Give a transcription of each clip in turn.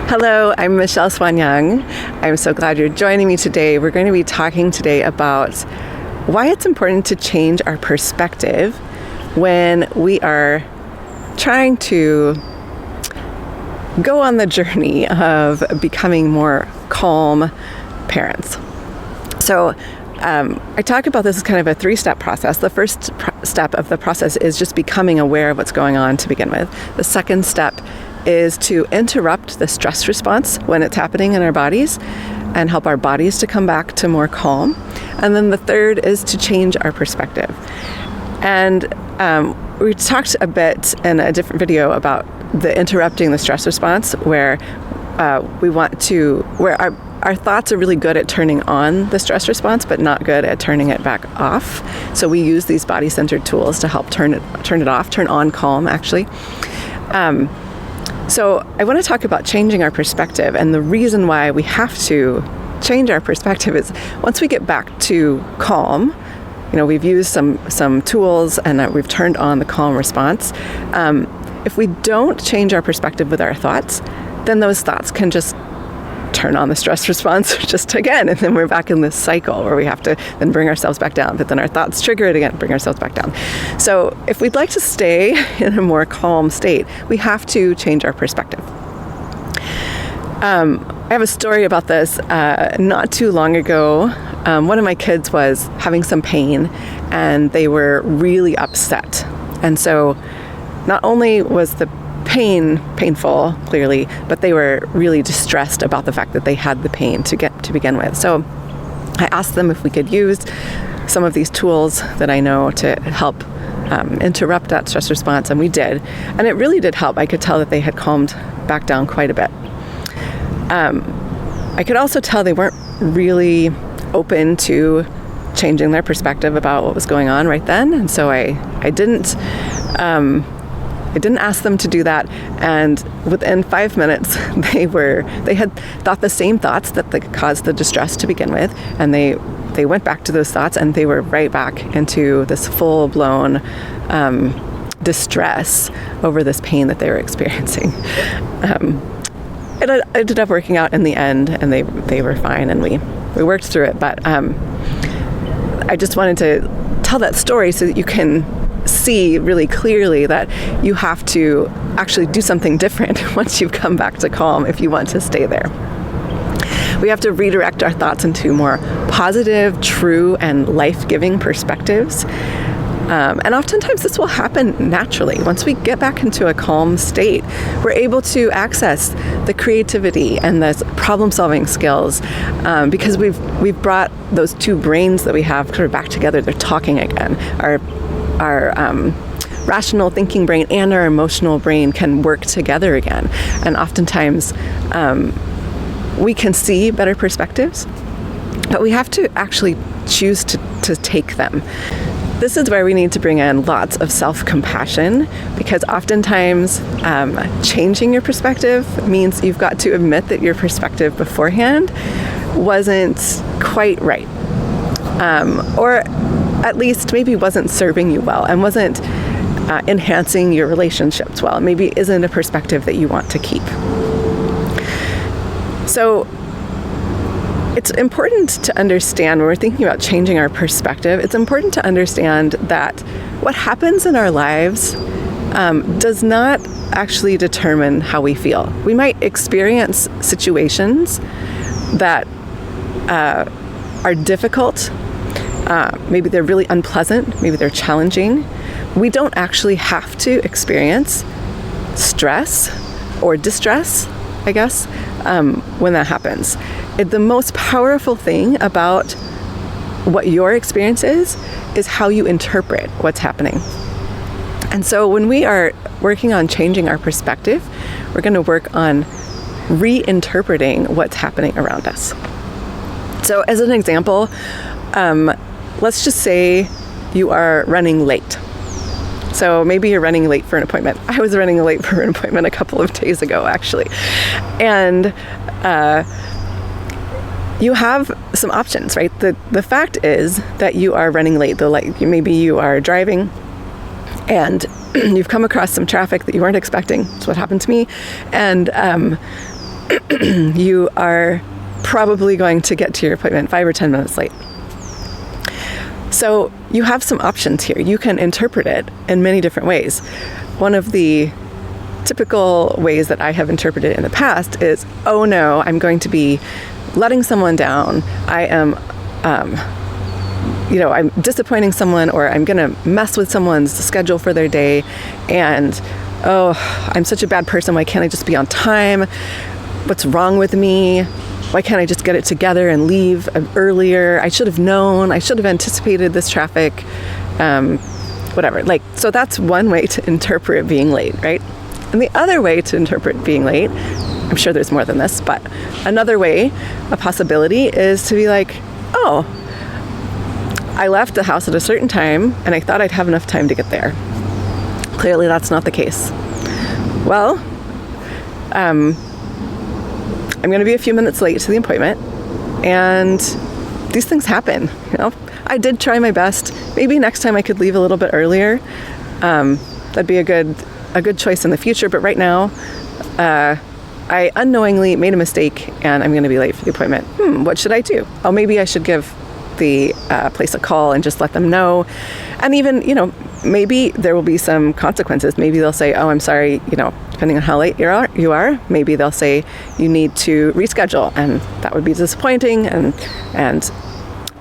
Hello, I'm Michelle Swan Young. I'm so glad you're joining me today. We're going to be talking today about why it's important to change our perspective when we are trying to go on the journey of becoming more calm parents. So I talk about this as kind of a three-step process. The first step of the process is just becoming aware of what's going on to begin with. The second step is to interrupt the stress response when it's happening in our bodies and help our bodies to come back to more calm. And then the third is to change our perspective. And we talked a bit in a different video about the interrupting the stress response, where our thoughts are really good at turning on the stress response, but not good at turning it back off. So we use these body-centered tools to help turn on calm, actually. So I want to talk about changing our perspective, and the reason why we have to change our perspective is once we get back to calm, we've used some tools and we've turned on the calm response. If we don't change our perspective with our thoughts, then those thoughts can just turn on the stress response just again, and then we're back in this cycle where we have to then bring ourselves back down, but then our thoughts trigger it again, bring ourselves back down. So if we'd like to stay in a more calm state, we have to change our perspective. I have a story about this. Not too long ago, one of my kids was having some pain and they were really upset. And so not only was the painful, clearly, but they were really distressed about the fact that they had the pain to begin with. So I asked them if we could use some of these tools that I know to help interrupt that stress response, and we did. And it really did help. I could tell that they had calmed back down quite a bit. I could also tell they weren't really open to changing their perspective about what was going on right then, and so I didn't ask them to do that, and within 5 minutes, they had thought the same thoughts that caused the distress to begin with, and they went back to those thoughts, and they were right back into this full-blown distress over this pain that they were experiencing. It ended up working out in the end, and they were fine, and we worked through it. But I just wanted to tell that story so that you can see really clearly that you have to actually do something different once you've come back to calm if you want to stay there. We have to redirect our thoughts into more positive, true, and life-giving perspectives. And oftentimes this will happen naturally. Once we get back into a calm state, we're able to access the creativity and the problem-solving skills because we've brought those two brains that we have sort of back together. They're talking again. Our rational thinking brain and our emotional brain can work together again. And oftentimes we can see better perspectives, but we have to actually choose to take them. This is where we need to bring in lots of self-compassion, because oftentimes changing your perspective means you've got to admit that your perspective beforehand wasn't quite right. Or at least maybe wasn't serving you well and wasn't enhancing your relationships well. Maybe isn't a perspective that you want to keep. So it's important to understand when we're thinking about changing our perspective, it's important to understand that what happens in our lives does not actually determine how we feel. We might experience situations that are difficult. Maybe they're really unpleasant. Maybe they're challenging. We don't actually have to experience stress or distress, I guess, when that happens. The most powerful thing about what your experience is how you interpret what's happening. And so when we are working on changing our perspective, we're going to work on reinterpreting what's happening around us. So as an example, let's just say you are running late. So maybe you're running late for an appointment. I was running late for an appointment a couple of days ago, actually. And you have some options, right? The fact is that you are running late. Maybe you are driving and you've come across some traffic that you weren't expecting. That's what happened to me. And you are probably going to get to your appointment 5 or 10 minutes late. So you have some options here. You can interpret it in many different ways. One of the typical ways that I have interpreted it in the past is, oh no, I'm going to be letting someone down. I am, I'm disappointing someone, or I'm going to mess with someone's schedule for their day. And, oh, I'm such a bad person. Why can't I just be on time? What's wrong with me? Why can't I just get it together and leave earlier? I should have known. I should have anticipated this traffic. Whatever. So that's one way to interpret being late, right? And the other way to interpret being late, I'm sure there's more than this, but another way, a possibility, is to be like, oh, I left the house at a certain time and I thought I'd have enough time to get there. Clearly that's not the case. Well, I'm going to be a few minutes late to the appointment, and these things happen. I did try my best. Maybe next time I could leave a little bit earlier. That'd be a good choice in the future. But right now, I unknowingly made a mistake, and I'm going to be late for the appointment. What should I do? Oh, maybe I should give the place a call and just let them know. And even, maybe there will be some consequences. Maybe they'll say, oh, I'm sorry, depending on how late you are, maybe they'll say you need to reschedule, and that would be disappointing, and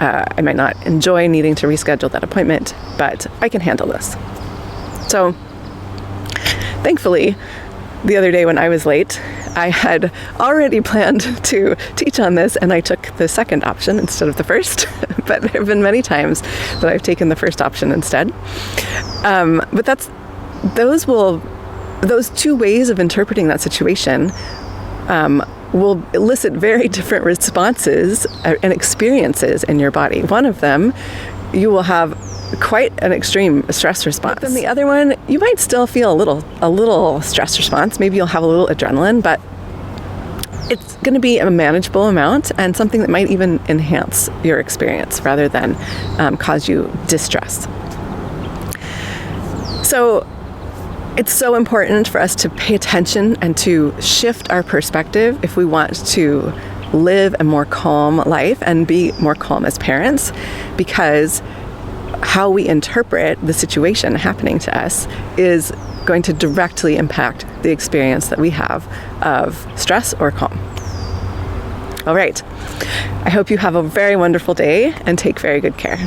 I might not enjoy needing to reschedule that appointment, but I can handle this. So thankfully, the other day when I was late, I had already planned to teach on this, and I took the second option instead of the first. But there have been many times that I've taken the first option instead. But those two ways of interpreting that situation will elicit very different responses and experiences in your body. One of them, you will have quite an extreme stress response. Then the other one, you might still feel a little stress response. Maybe you'll have a little adrenaline, but it's going to be a manageable amount, and something that might even enhance your experience rather than cause you distress. So it's so important for us to pay attention and to shift our perspective if we want to live a more calm life and be more calm as parents, because how we interpret the situation happening to us is going to directly impact the experience that we have of stress or calm. All right. I hope you have a very wonderful day and take very good care.